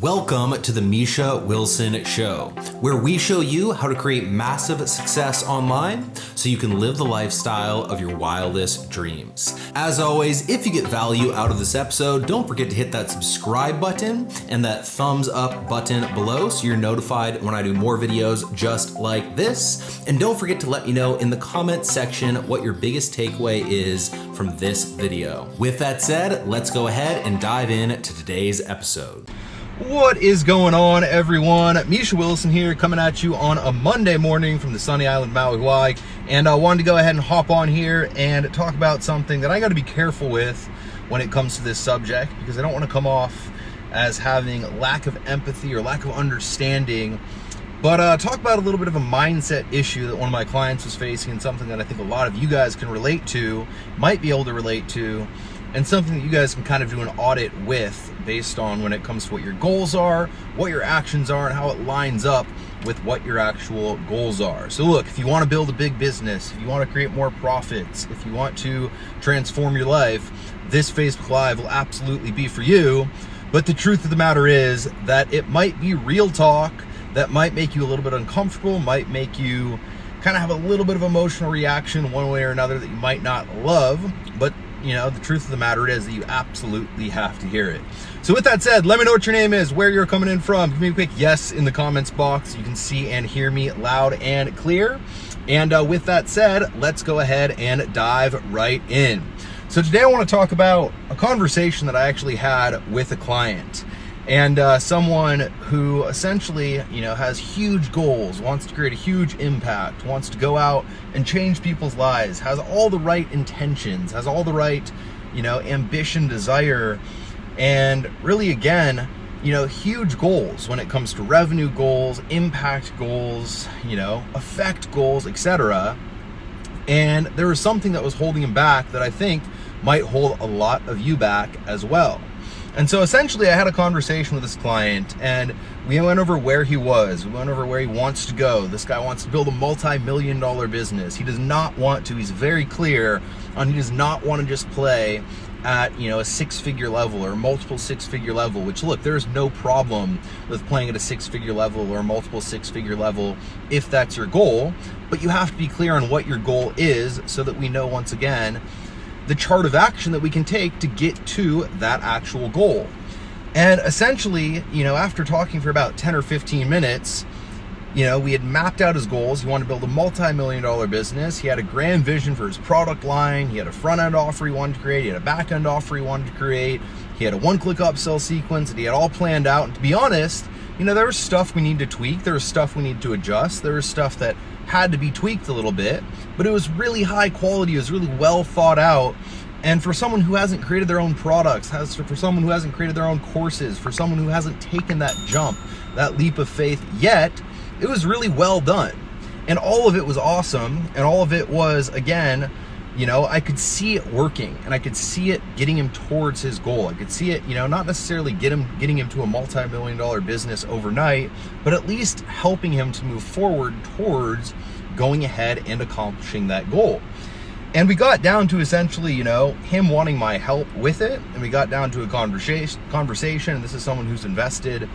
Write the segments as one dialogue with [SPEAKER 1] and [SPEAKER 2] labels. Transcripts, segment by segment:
[SPEAKER 1] Welcome to the Misha Wilson Show, where we show you how to create massive success online so you can live the lifestyle of your wildest dreams. As always, if you get value out of this episode, don't forget to hit that subscribe button and that thumbs up button below so you're notified when I do more videos just like this. And don't forget to let me know in the comment section what your biggest takeaway is from this video. With that said, let's go ahead and dive in to today's episode.
[SPEAKER 2] What is going on, everyone? Misha Wilson here, coming at you on a Monday morning from the sunny island of Maui, Hawaii. And I wanted to go ahead and hop on here and talk about something that I got to be careful with when it comes to this subject, because I don't want to come off as having lack of empathy or lack of understanding, but talk about a little bit of a mindset issue that one of my clients was facing, and something that I think a lot of you guys can relate to, might be able to relate to, and something that you guys can kind of do an audit with based on when it comes to what your goals are, what your actions are, and how it lines up with what your actual goals are. So look, if you want to build a big business, if you want to create more profits, if you want to transform your life, this Facebook Live will absolutely be for you. But the truth of the matter is that it might be real talk that might make you a little bit uncomfortable, might make you kind of have a little bit of emotional reaction one way or another that you might not love, but you know, the truth of the matter is that you absolutely have to hear it. So with that said, let me know what your name is, where you're coming in from. Give me a quick yes in the comments box. You can see and hear me loud and clear. And with that said, let's go ahead and dive right in. So today I want to talk about a conversation that I actually had with a client. And someone who essentially, you know, has huge goals, wants to create a huge impact, wants to go out and change people's lives, has all the right intentions, has all the right, you know, ambition, desire, and really, again, you know, huge goals when it comes to revenue goals, impact goals, you know, effect goals, etc. And there was something that was holding him back that I think might hold a lot of you back as well. And so essentially I had a conversation with this client, and we went over where he was. We went over where he wants to go. This guy wants to build a multi-million-dollar business. He does not want to, he's very clear on, he does not want to just play at, you know, a six-figure level or multiple six-figure level, which look, there's no problem with playing at a six-figure level or multiple six-figure level if that's your goal, but you have to be clear on what your goal is so that we know, once again, the chart of action that we can take to get to that actual goal. And essentially, you know, after talking for about 10 or 15 minutes, you know, we had mapped out his goals. He wanted to build a multi-million-dollar business. He had a grand vision for his product line. He had a front-end offer he wanted to create. He had a back-end offer he wanted to create. He had a one-click upsell sequence that he had all planned out. And to be honest, you know, there was stuff we need to tweak. There was stuff we need to adjust. There was stuff that had to be tweaked a little bit, but it was really high quality. It was really well thought out. And for someone who hasn't created their own products, for someone who hasn't created their own courses, for someone who hasn't taken that jump, that leap of faith yet, it was really well done. And all of it was awesome. And all of it was, again, you know, I could see it working, and I could see it getting him towards his goal. I could see it, you know, not necessarily getting him to a multi-million-dollar business overnight, but at least helping him to move forward towards going ahead and accomplishing that goal. And we got down to essentially, you know, him wanting my help with it, and we got down to a conversation. And this is someone who's invested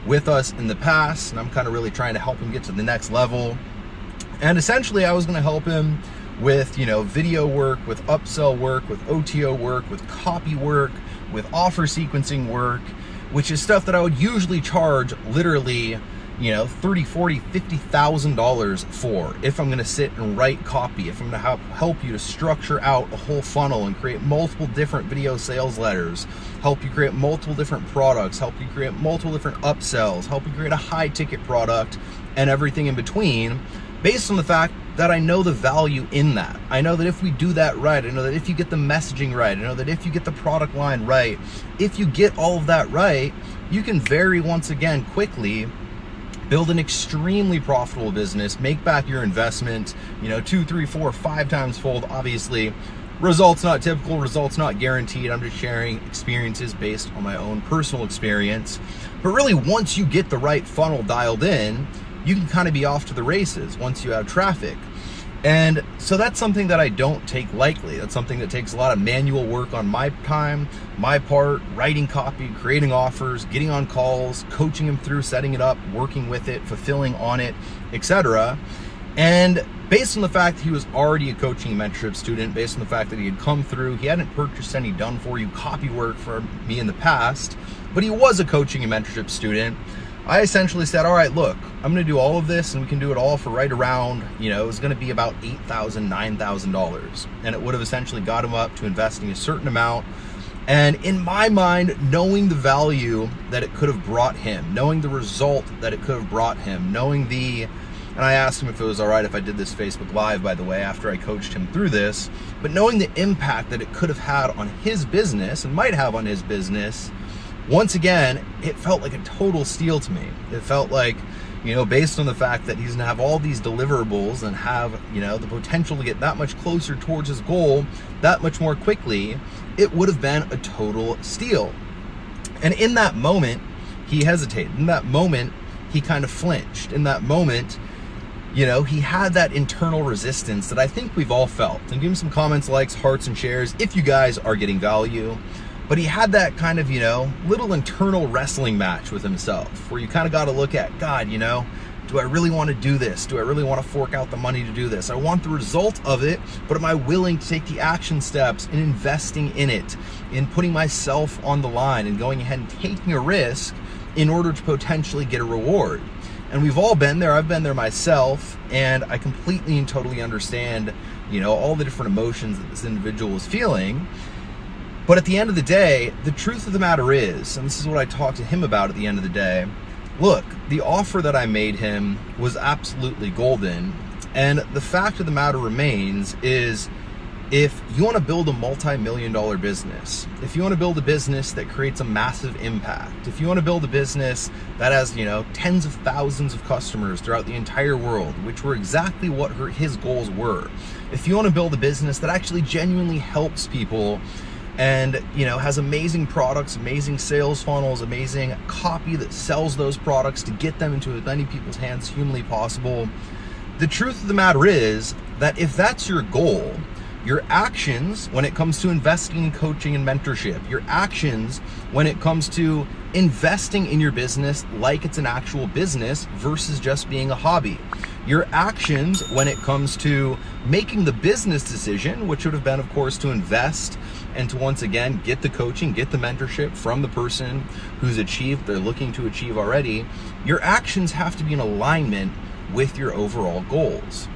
[SPEAKER 2] with us in the past, and I'm kind of really trying to help him get to the next level. And essentially I was going to help him with, you know, video work, with upsell work, with OTO work, with copy work, with offer sequencing work, which is stuff that I would usually charge literally, you know, $30,000, $40,000, $50,000 for if I'm going to sit and write copy, if I'm going to help you to structure out a whole funnel and create multiple different video sales letters, help you create multiple different products, help you create multiple different upsells, help you create a high ticket product, and everything in between, based on the fact that I know the value in that. I know that if we do that right, I know that if you get the messaging right, I know that if you get the product line right, if you get all of that right, you can very, once again, quickly build an extremely profitable business, make back your investment, you know, 2, 3, 4, 5 times fold. Obviously, results not typical, results not guaranteed. I'm just sharing experiences based on my own personal experience. But really, once you get the right funnel dialed in, you can kind of be off to the races once you have traffic. And so that's something that I don't take lightly. That's something that takes a lot of manual work on my time, my part, writing copy, creating offers, getting on calls, coaching him through setting it up, working with it, fulfilling on it, etc. And based on the fact that he was already a coaching and mentorship student, based on the fact that he had come through, he hadn't purchased any done-for-you copy work for me in the past, but he was a coaching and mentorship student, I essentially said, all right, look, I'm going to do all of this and we can do it all for right around, it was going to be about $8,000, $9,000. And it would have essentially got him up to investing a certain amount. And in my mind, knowing the value that it could have brought him, knowing the result that it could have brought him, and I asked him if it was all right if I did this Facebook Live, by the way, after I coached him through this, but knowing the impact that it could have had on his business and might have on his business, once again, it felt like a total steal to me. It felt like, based on the fact that he's gonna have all these deliverables and have, the potential to get that much closer towards his goal that much more quickly, it would have been a total steal. And in that moment, he hesitated. In that moment, he kind of flinched. In that moment, he had that internal resistance that I think we've all felt. And give him some comments, likes, hearts, and shares if you guys are getting value. But he had that kind of, little internal wrestling match with himself where you kind of got to look at, God, do I really want to do this? Do I really want to fork out the money to do this? I want the result of it, but am I willing to take the action steps in investing in it, in putting myself on the line and going ahead and taking a risk in order to potentially get a reward? And we've all been there. I've been there myself, and I completely and totally understand, all the different emotions that this individual is feeling. But at the end of the day, the truth of the matter is, and this is what I talked to him about at the end of the day, look, the offer that I made him was absolutely golden. And the fact of the matter remains is, if you want to build a multi-million-dollar business, if you want to build a business that creates a massive impact, if you want to build a business that has, tens of thousands of customers throughout the entire world, which were exactly what his goals were, if you want to build a business that actually genuinely helps people and has amazing products, amazing sales funnels, amazing copy that sells those products to get them into as many people's hands as humanly possible, the truth of the matter is that if that's your goal, your actions when it comes to investing in coaching and mentorship, your actions when it comes to investing in your business like it's an actual business versus just being a hobby, your actions when it comes to making the business decision, which would have been, of course, to invest and to once again get the coaching, get the mentorship from the person who's achieved, they're looking to achieve already, your actions have to be in alignment with your overall goals.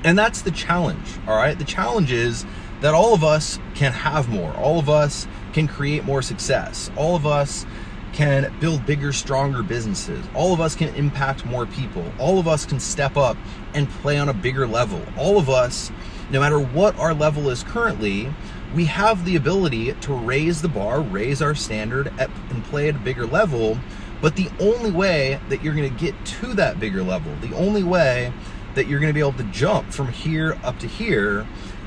[SPEAKER 2] And that's the challenge, all right? The challenge is that all of us can have more. All of us can create more success. All of us can build bigger, stronger businesses. All of us can impact more people. All of us can step up and play on a bigger level. All of us, no matter what our level is currently, we have the ability to raise the bar, raise our standard, and play at a bigger level. But the only way that you're going to get to that bigger level, the only way that you're going to be able to jump from here up to here,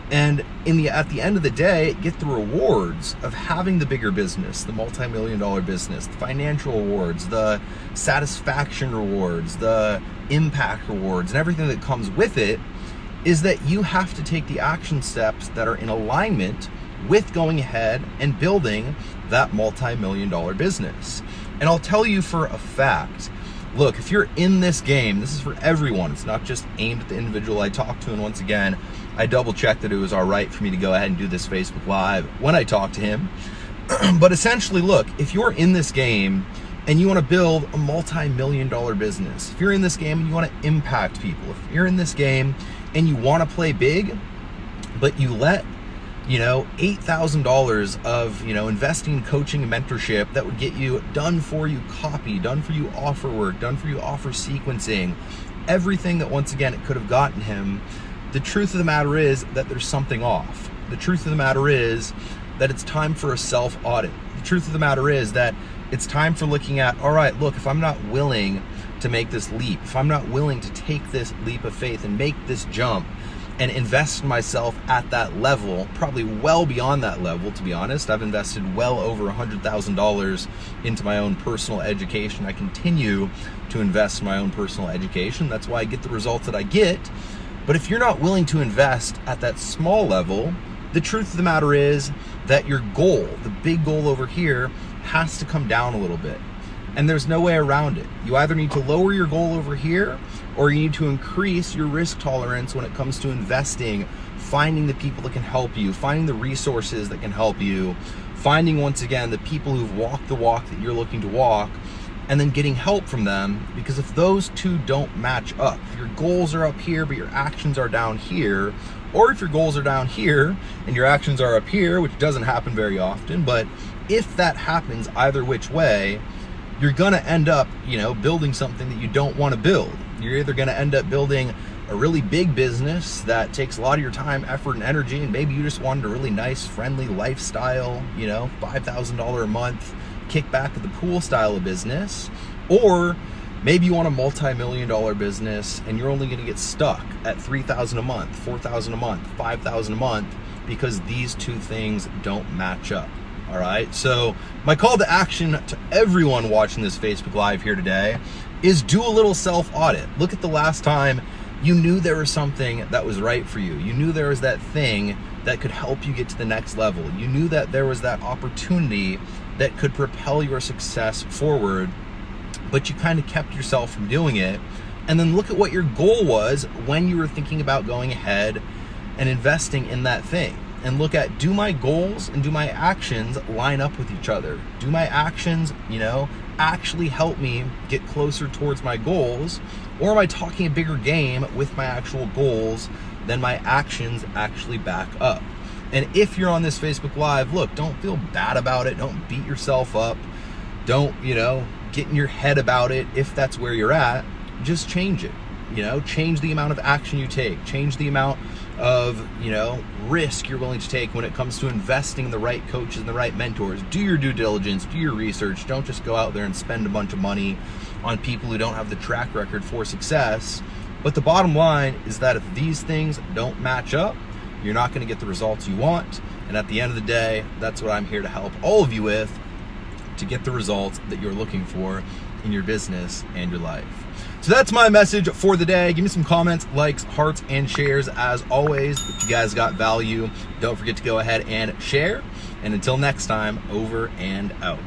[SPEAKER 2] and at the end of the day, get the rewards of having the bigger business, the multi-million-dollar business, the financial rewards, the satisfaction rewards, the impact rewards, and everything that comes with it, is that you have to take the action steps that are in alignment with going ahead and building that multi-million-dollar business. And I'll tell you for a fact, look, if you're in this game, this is for everyone. It's not just aimed at the individual I talked to. And once again, I double checked that it was all right for me to go ahead and do this Facebook Live when I talked to him. But essentially, look, if you're in this game and you want to build a multi-million-dollar business, if you're in this game and you want to impact people, if you're in this game and you want to play big, but you let $8,000 of, investing in coaching and mentorship that would get you done for you copy, done for you offer work, done for you offer sequencing, everything that once again it could have gotten him. The truth of the matter is that there's something off. The truth of the matter is that it's time for a self-audit. The truth of the matter is that it's time for looking at, all right, look, if I'm not willing to make this leap, if I'm not willing to take this leap of faith and make this jump and invest in myself at that level, probably well beyond that level, to be honest. I've invested well over $100,000 into my own personal education. I continue to invest in my own personal education. That's why I get the results that I get. But if you're not willing to invest at that small level, the truth of the matter is that your goal, the big goal over here, has to come down a little bit. And there's no way around it. You either need to lower your goal over here, or you need to increase your risk tolerance when it comes to investing, finding the people that can help you, finding the resources that can help you, finding, once again, the people who've walked the walk that you're looking to walk, and then getting help from them. Because if those two don't match up, if your goals are up here but your actions are down here, or if your goals are down here and your actions are up here, which doesn't happen very often, but if that happens either which way, you're gonna end up, building something that you don't want to build. You're either gonna end up building a really big business that takes a lot of your time, effort, and energy, and maybe you just wanted a really nice, friendly lifestyle, $5,000 a month, kick back at the pool style of business, or maybe you want a multi-million-dollar business and you're only gonna get stuck at $3,000 a month, $4,000 a month, $5,000 a month, because these two things don't match up. All right, so my call to action to everyone watching this Facebook Live here today is do a little self-audit. Look at the last time you knew there was something that was right for you. You knew there was that thing that could help you get to the next level. You knew that there was that opportunity that could propel your success forward, but you kind of kept yourself from doing it. And then look at what your goal was when you were thinking about going ahead and investing in that thing. And look at, do my goals and do my actions line up with each other? Do my actions, actually help me get closer towards my goals? Or am I talking a bigger game with my actual goals than my actions actually back up? And if you're on this Facebook Live, look, don't feel bad about it. Don't beat yourself up. Don't, get in your head about it if that's where you're at. Just change it. Change the amount of action you take. Change the amount of, risk you're willing to take when it comes to investing in the right coaches and the right mentors. Do your due diligence, do your research. Don't just go out there and spend a bunch of money on people who don't have the track record for success. But the bottom line is that if these things don't match up, you're not going to get the results you want. And at the end of the day, that's what I'm here to help all of you with, to get the results that you're looking for in your business and your life. So that's my message for the day. Give me some comments, likes, hearts, and shares. As always, if you guys got value, don't forget to go ahead and share. And until next time, over and out.